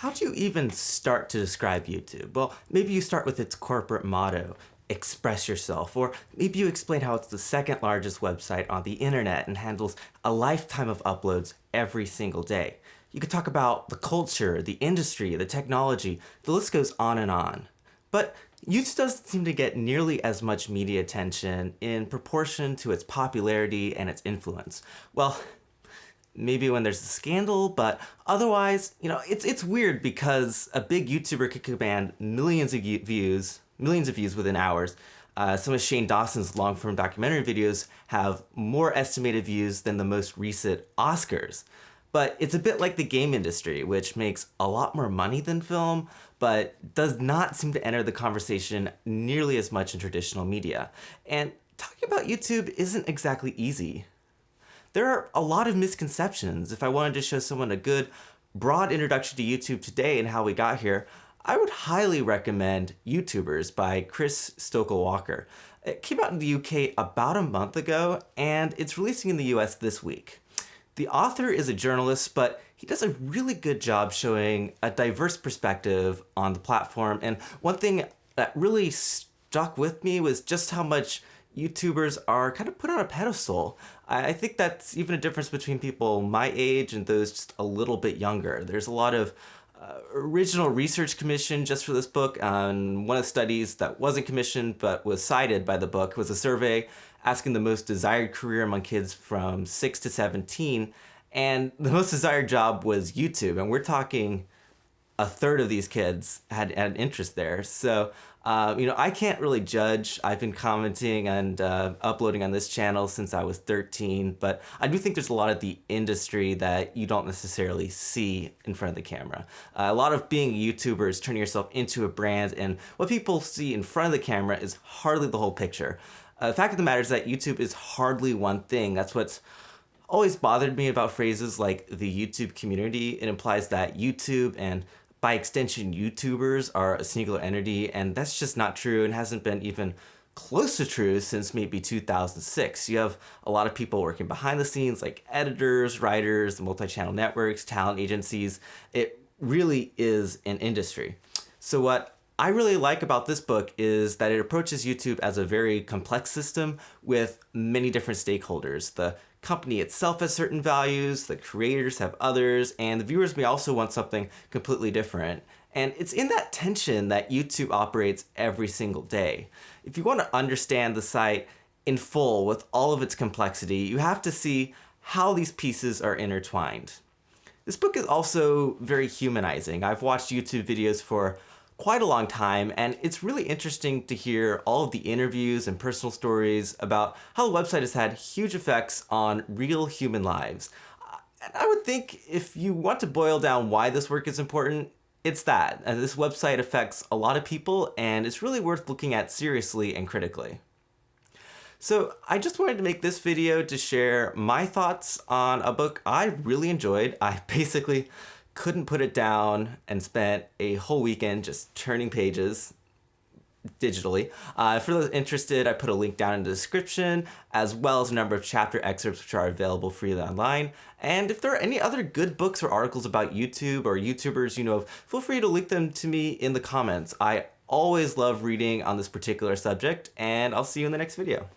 How do you even start to describe YouTube? Well, maybe you start with its corporate motto, express yourself, or maybe you explain how it's the second largest website on the internet and handles a lifetime of uploads every single day. You could talk about the culture, the industry, the technology, the list goes on and on. But YouTube doesn't seem to get nearly as much media attention in proportion to its popularity and its influence. Well, maybe when there's a scandal, but otherwise, it's weird because a big YouTuber could command millions of views within hours. Some of Shane Dawson's long-form documentary videos have more estimated views than the most recent Oscars. But it's a bit like the game industry, which makes a lot more money than film, but does not seem to enter the conversation nearly as much in traditional media. And talking about YouTube isn't exactly easy. There are a lot of misconceptions. If I wanted to show someone a good, broad introduction to YouTube today and how we got here, I would highly recommend YouTubers by Chris Stokel-Walker. It came out in the UK about a month ago, and it's releasing in the US this week. The author is a journalist, but he does a really good job showing a diverse perspective on the platform. And one thing that really stuck with me was just how much YouTubers are kind of put on a pedestal. I think that's even a difference between people my age and those just a little bit younger. There's a lot of original research commissioned just for this book. One of the studies that wasn't commissioned but was cited by the book was a survey asking the most desired career among kids from 6 to 17. And the most desired job was YouTube. And we're talking a third of these kids had an interest there. So, I can't really judge. I've been commenting and uploading on this channel since I was 13, but I do think there's a lot of the industry that you don't necessarily see in front of the camera. A lot of being a YouTuber is turning yourself into a brand, and what people see in front of the camera is hardly the whole picture. The fact of the matter is that YouTube is hardly one thing. That's what's always bothered me about phrases like the YouTube community. It implies that YouTube and by extension, YouTubers are a singular entity, and that's just not true and hasn't been even close to true since maybe 2006. You have a lot of people working behind the scenes like editors, writers, multi-channel networks, talent agencies. It really is an industry. So what I really like about this book is that it approaches YouTube as a very complex system with many different stakeholders. The company itself has certain values, the creators have others, and the viewers may also want something completely different. And it's in that tension that YouTube operates every single day. If you want to understand the site in full with all of its complexity, you have to see how these pieces are intertwined. This book is also very humanizing. I've watched YouTube videos for quite a long time, and it's really interesting to hear all of the interviews and personal stories about how the website has had huge effects on real human lives. And I would think if you want to boil down why this work is important, it's that. And this website affects a lot of people, and it's really worth looking at seriously and critically. So I just wanted to make this video to share my thoughts on a book I really enjoyed. I basically couldn't put it down and spent a whole weekend just turning pages digitally. For those interested, I put a link down in the description, as well as a number of chapter excerpts which are available freely online. And if there are any other good books or articles about YouTube or YouTubers you know of, feel free to link them to me in the comments. I always love reading on this particular subject, and I'll see you in the next video.